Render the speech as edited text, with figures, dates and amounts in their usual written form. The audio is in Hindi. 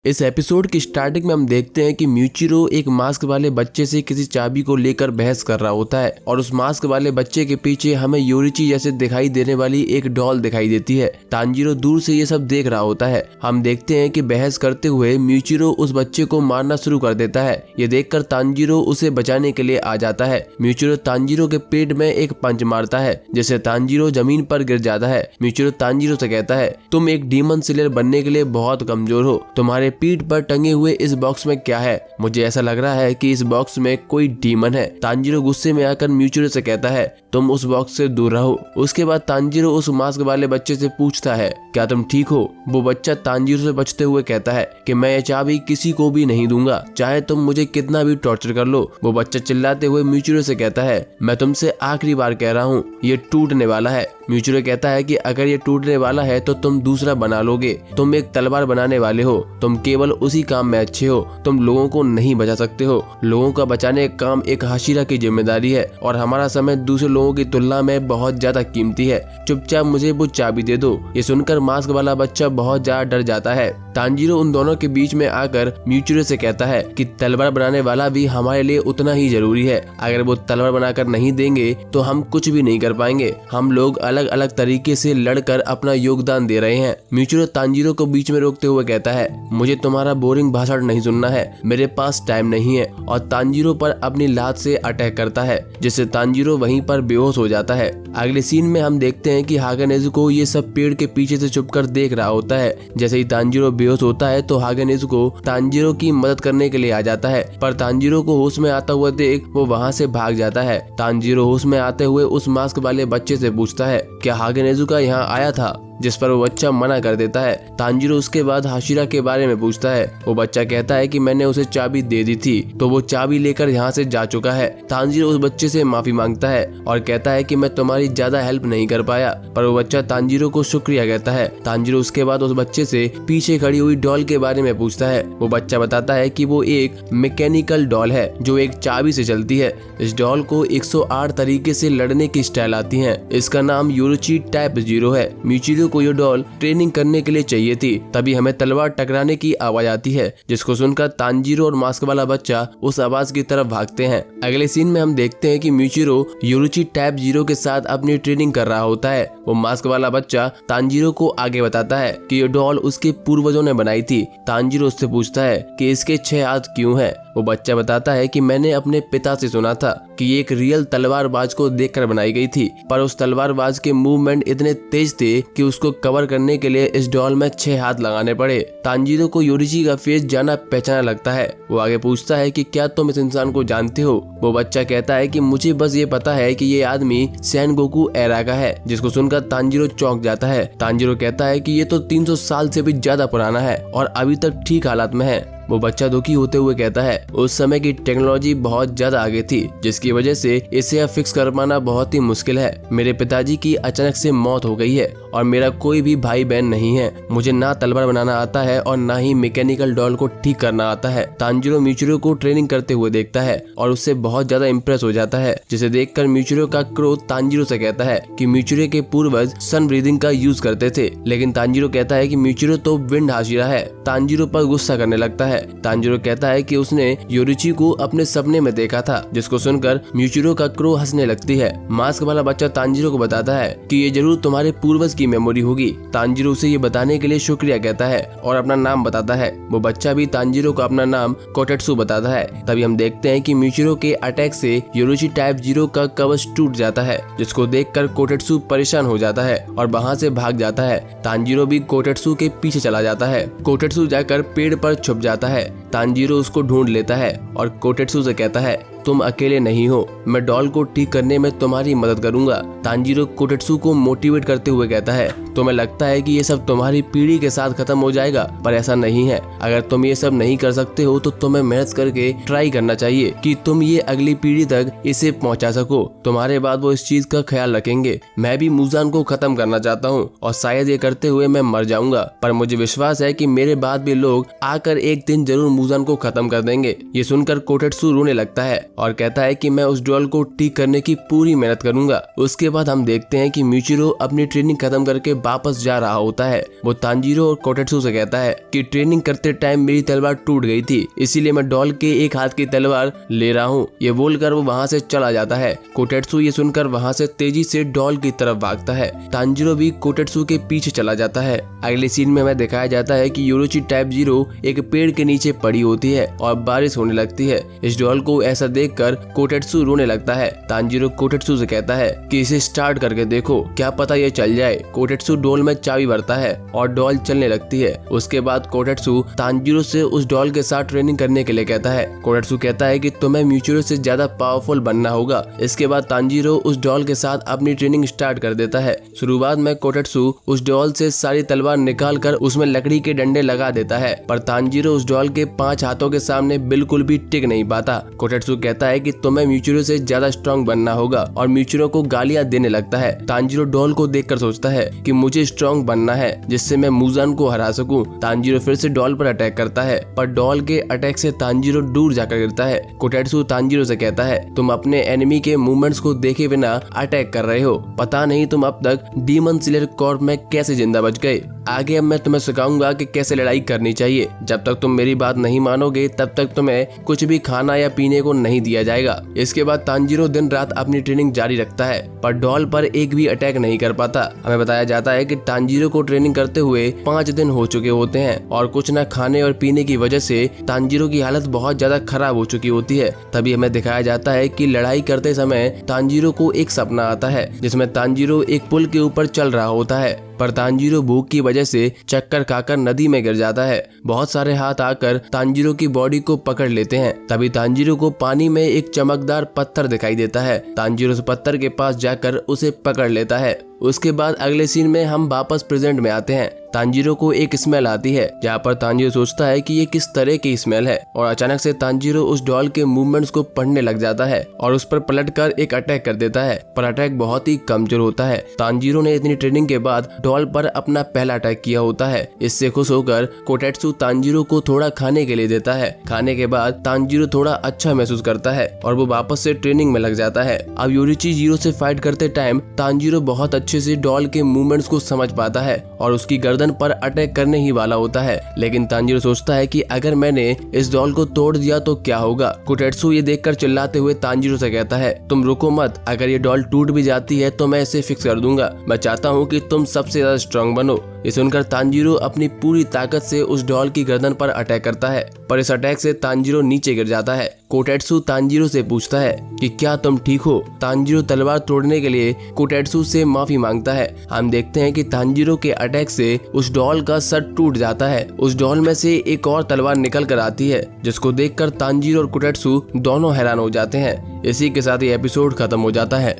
इस एपिसोड की स्टार्टिंग में हम देखते हैं कि म्यूचिरो एक मास्क वाले बच्चे से किसी चाबी को लेकर बहस कर रहा होता है और उस मास्क वाले बच्चे के पीछे हमें योरिची जैसे दिखाई देने वाली एक डॉल दिखाई देती है। तांजीरो दूर से ये सब देख रहा होता है। हम देखते हैं कि बहस करते हुए म्यूचिरो उस बच्चे को मारना शुरू कर देता है। ये देखकर तांजीरो उसे बचाने के लिए आ जाता है। म्यूचिरो तांजीरो के पेट में एक पंच मारता है जिससे तांजीरो जमीन पर गिर जाता है। म्यूचिरो तांजीरो से कहता है, तुम एक डीमन स्लेयर बनने के लिए बहुत कमजोर हो। तुम्हारे पीठ पर टंगे हुए इस बॉक्स में क्या है? मुझे ऐसा लग रहा है कि इस बॉक्स में कोई डीमन है। तांजीरो गुस्से में आकर म्यूचिरो से कहता है, तुम उस बॉक्स से दूर रहो। उसके बाद तांजीरो उस मास्क वाले बच्चे से पूछता है, क्या तुम ठीक हो? वो बच्चा तांजीरो से बचते हुए कहता है कि मैं ये चाबी किसी को भी नहीं दूंगा, चाहे तुम मुझे कितना भी टॉर्चर कर लो। वो बच्चा चिल्लाते हुए म्यूचिरो से कहता है, मैं तुमसे आखिरी बार कह रहा हूँ, ये टूटने वाला है। म्यूचिरो कहता है कि अगर ये टूटने वाला है तो तुम दूसरा बना लोगे। तुम एक तलवार बनाने वाले हो। तुम केवल उसी काम में अच्छे हो। तुम लोगों को नहीं बचा सकते हो। लोगों का बचाने का काम एक हाशिरा की जिम्मेदारी है और हमारा समय दूसरे लोगों की तुलना में बहुत ज्यादा कीमती है। चुपचाप मुझे वो चाबी दे दो। ये सुनकर मास्क वाला बच्चा बहुत ज्यादा डर जाता है। तांजीरो उन दोनों के बीच में आकर म्यूचिरो से कहता है कि तलवार बनाने वाला भी हमारे लिए उतना ही जरूरी है। अगर वो तलवार बनाकर नहीं देंगे तो हम कुछ भी नहीं कर पाएंगे। हम लोग अलग अलग तरीके से लड़कर अपना योगदान दे रहे हैं। म्यूचिरो तांजीरो को बीच में रोकते हुए कहता है, मुझे तुम्हारा बोरिंग भाषण नहीं सुनना है, मेरे पास टाइम नहीं है। और तांजीरो पर अपनी लात से अटैक करता है जिससे तांजीरो वहीं पर बेहोश हो जाता है। अगले सीन में हम देखते हैं कि हागे नेजुको ये सब पेड़ के पीछे से छुपकर देख रहा होता है। जैसे ही तांजीरो बेहोश होता है तो हागे नेजुको तांजीरो की मदद करने के लिए आ जाता है, पर तांजीरो को होश में आता हुआ देख वो वहाँ से भाग जाता है। तांजीरो होश में आते हुए उस मास्क वाले बच्चे से पूछता है, क्या हागे नेजुका यहाँ आया था? जिस पर वो बच्चा मना कर देता है। तांजीरो उसके बाद हाशिरा के बारे में पूछता है। वो बच्चा कहता है कि मैंने उसे चाबी दे दी थी तो वो चाबी लेकर यहाँ से जा चुका है। तांजीरो उस बच्चे से माफी मांगता है और कहता है कि मैं तुम्हारी ज्यादा हेल्प नहीं कर पाया, पर वो बच्चा तांजीरो को शुक्रिया कहता है। तांजीरो उसके बाद उस बच्चे से पीछे खड़ी हुई डॉल के बारे में पूछता है। वो बच्चा बताता है कि वो एक मैकेनिकल डॉल है जो एक चाबी से चलती है। इस डॉल को 108 तरीके से लड़ने की स्टाइल आती है। इसका नाम योरिची टाइप 0 है। म्यूचिरो को ये डॉल ट्रेनिंग करने के लिए चाहिए थी। तभी हमें तलवार टकराने की आवाज आती है जिसको सुनकर तांजीरो और मास्क वाला बच्चा उस आवाज की तरफ भागते हैं। अगले सीन में हम देखते हैं कि म्यूचिरो योरिची टाइप 0 के साथ अपनी ट्रेनिंग कर रहा होता है। वो मास्क वाला बच्चा तांजीरो को आगे बताता है कि ये डॉल उसके पूर्वजों ने बनाई थी। तांजीरो उससे पूछता है कि इसके 6 हाथ क्यों है? वो बच्चा बताता है कि मैंने अपने पिता से सुना था कि ये एक रियल तलवारबाज को देखकर बनाई गई थी, पर उस तलवारबाज के मूवमेंट इतने तेज थे कि उसको कवर करने के लिए इस डॉल में 6 हाथ लगाने पड़े। तांजीरो को योरिची का फेस जाना पहचाना लगता है। वो आगे पूछता है कि क्या तुम इस इंसान को जानते हो? वो बच्चा कहता है कि मुझे बस ये पता है कि ये आदमी सेनगोकू एरा का है। जिसको सुनकर तांजीरो चौंक जाता है। तांजीरो कहता है कि ये तो 300 साल से भी ज्यादा पुराना है और अभी तक ठीक हालत में है। वो बच्चा दुखी होते हुए कहता है, उस समय की टेक्नोलॉजी बहुत ज्यादा आगे थी जिसकी वजह से इसे अब फिक्स कर पाना बहुत ही मुश्किल है। मेरे पिताजी की अचानक से मौत हो गई है और मेरा कोई भी भाई बहन नहीं है। मुझे ना तलवार बनाना आता है और ना ही मैकेनिकल डॉल को ठीक करना आता है। तांजीरो म्यूचिरो को ट्रेनिंग करते हुए देखता है और उससे बहुत ज्यादा इम्प्रेस हो जाता है, जिसे देखकर म्यूचिरो का क्रोध तांजीरो से कहता है कि म्यूचिरो के पूर्वज सन ब्रीदिंग का यूज करते थे, लेकिन तांजीरो कहता है कि म्यूचिरो तो विंड हाशिरा है। तांजीरो पर गुस्सा करने लगता है। तांजीरो कहता है कि उसने योरिची को अपने सपने में देखा था, जिसको सुनकर म्यूचिरो का क्रो हंसने लगती है। मास्क वाला बच्चा तांजीरो को बताता है कि ये जरूर तुम्हारे पूर्वज की मेमोरी होगी। तांजीरो उसे ये बताने के लिए शुक्रिया कहता है और अपना नाम बताता है। वो बच्चा भी तांजीरो को अपना नाम कोटेत्सु बताता है। तभी हम देखते हैं कि म्यूचिरो के अटैक से योरिची टाइप 0 का कवच टूट जाता है, जिसको देखकर कोटेत्सु परेशान हो जाता है और वहाँ से भाग जाता है। तांजीरो भी कोटेत्सु के पीछे चला जाता है। कोटेत्सु जाकर पेड़ पर छुप जाता है। तांजीरो उसको ढूंढ लेता है और कोटेत्सु से कहता है, तुम अकेले नहीं हो, मैं डॉल को ठीक करने में तुम्हारी मदद करूंगा। तांजीरो कोटेत्सु को मोटिवेट करते हुए कहता है, तुम्हें लगता है कि ये सब तुम्हारी पीढ़ी के साथ खत्म हो जाएगा, पर ऐसा नहीं है। अगर तुम ये सब नहीं कर सकते हो तो तुम्हें मेहनत करके ट्राई करना चाहिए कि तुम ये अगली पीढ़ी तक इसे पहुंचा सको। तुम्हारे बाद वो इस चीज का ख्याल रखेंगे। मैं भी मुजान को खत्म करना चाहता हूँ और शायद ये करते हुए मैं मर जाऊंगा, पर मुझे विश्वास है कि मेरे बाद भी लोग आकर एक दिन जरूर मुजान को खत्म कर देंगे। ये सुनकर कोटेत्सु रोने लगता है और कहता है कि मैं उस डॉल को ठीक करने की पूरी मेहनत करूंगा। उसके बाद हम देखते हैं कि म्यूचिरो अपनी ट्रेनिंग खत्म करके वापस जा रहा होता है। वो तांजीरो और कोटेत्सु से कहता है कि ट्रेनिंग करते टाइम मेरी तलवार टूट गई थी, इसीलिए मैं डॉल के एक हाथ की तलवार ले रहा हूँ। ये बोलकर वो वहाँ से चला जाता है। कोटेत्सु ये सुनकर वहाँ से तेजी से डॉल की तरफ भागता है। तांजीरो भी कोटेत्सु के पीछे चला जाता है। अगले सीन में हमें दिखाया जाता है कि योरुची टाइप 0 एक पेड़ के नीचे पड़ी होती है और बारिश होने लगती है। इस डॉल को ऐसा देखकर कोटेत्सु रोने लगता है। तांजीरो कोटेत्सु से कहता है कि इसे स्टार्ट करके देखो, क्या पता ये चल जाए। कोटेत्सु डॉल में चाबी भरता है और डॉल चलने लगती है। उसके बाद कोटेत्सु तांजीरो से उस डॉल के साथ ट्रेनिंग करने के लिए कहता है। कोटेत्सु कहता है कि तुम्हें म्यूचिरो से ज्यादा पावरफुल बनना होगा। इसके बाद तांजीरो उस डॉल के साथ अपनी ट्रेनिंग स्टार्ट कर देता है। शुरुआत में कोटेत्सु उस डॉल से सारी तलवार निकाल कर उसमें लकड़ी के डंडे लगा देता है, पर तांजीरो उस डॉल के 5 हाथों के सामने बिल्कुल भी टिक नहीं पाता। कोटेत्सु कहता है कि तुम्हें म्यूचिरो से ज्यादा स्ट्रॉन्ग बनना होगा और म्यूचिरो को गालियां देने लगता है। तांजीरो डॉल को देखकर सोचता है कि मुझे स्ट्रॉन्ग बनना है जिससे मैं मुजान को हरा सकूं। तांजीरो फिर से डॉल पर अटैक करता है, पर डॉल के अटैक से तांजीरो दूर जाकर गिरता है। कोटेत्सु तांजीरो से कहता है तुम अपने एनिमी के मूवमेंट्स को देखे बिना अटैक कर रहे हो, पता नहीं तुम अब तक डीमन स्लेयर कॉर्प में कैसे जिंदा बच गए। आगे अब मैं तुम्हें सिखाऊंगा कि कैसे लड़ाई करनी चाहिए। जब तक तुम मेरी बात नहीं मानोगे तब तक तुम्हें कुछ भी खाना या पीने को नहीं दिया जाएगा। इसके बाद तांजीरो दिन रात अपनी ट्रेनिंग जारी रखता है, पर डॉल पर एक भी अटैक नहीं कर पाता। हमें बताया जाता है कि तांजीरो को ट्रेनिंग करते हुए 5 दिन हो चुके होते हैं और कुछ न खाने और पीने की वजह से तांजीरो की हालत बहुत ज्यादा खराब हो चुकी होती है। तभी हमें दिखाया जाता है कि लड़ाई करते समय तांजीरो को एक सपना आता है जिसमें तांजीरो एक पुल के ऊपर चल रहा होता है, पर तांजीरो भूख की वजह से चक्कर खाकर नदी में गिर जाता है। बहुत सारे हाथ आकर तांजीरो की बॉडी को पकड़ लेते हैं। तभी तांजीरो को पानी में एक चमकदार पत्थर दिखाई देता है। तांजीरो उस पत्थर के पास जाकर उसे पकड़ लेता है। उसके बाद अगले सीन में हम वापस प्रेजेंट में आते हैं। तांजीरो को एक स्मेल आती है जहाँ पर तांजीरो सोचता है कि ये किस तरह की स्मेल है, और अचानक से तांजीरो उस डॉल के मूवमेंट्स को पढ़ने लग जाता है और उस पर पलटकर एक अटैक कर देता है, पर अटैक बहुत ही कमजोर होता है। तांजीरो ने इतनी ट्रेनिंग के बाद डॉल पर अपना पहला अटैक किया होता है। इससे खुश होकर कोटेत्सु तांजीरो को थोड़ा खाने के लिए देता है। खाने के बाद तांजीरो थोड़ा अच्छा महसूस करता है और वो वापस से ट्रेनिंग में लग जाता है। अब योरुची 0 से फाइट करते टाइम तांजीरो बहुत अच्छे से डॉल के मूवमेंट्स को समझ पाता है और उसकी गर्दन पर अटैक करने ही वाला होता है, लेकिन तांजीरो सोचता है कि अगर मैंने इस डॉल को तोड़ दिया तो क्या होगा। कोटेत्सु ये देखकर चिल्लाते हुए तांजीरो से कहता है तुम रुको मत, अगर ये डॉल टूट भी जाती है तो मैं इसे फिक्स कर दूंगा। मैं चाहता हूँ कि तुम सबसे ज्यादा स्ट्रॉन्ग बनो। ये सुनकर तांजीरो अपनी पूरी ताकत से उस डॉल की गर्दन पर अटैक करता है, पर इस अटैक से तांजीरो नीचे गिर जाता है। कोटेत्सु तांजीरो से पूछता है कि क्या तुम ठीक हो। तांजीरो तलवार तोड़ने के लिए कोटेत्सु से माफी मांगता है। हम देखते हैं कि तांजीरो के अटैक से उस डॉल का सर टूट जाता है। उस डॉल में से एक और तलवार निकल कर आती है, जिसको देखकर तांजीरो और कोटेत्सु दोनों हैरान हो जाते हैं। इसी के साथ ये एपिसोड खत्म हो जाता है।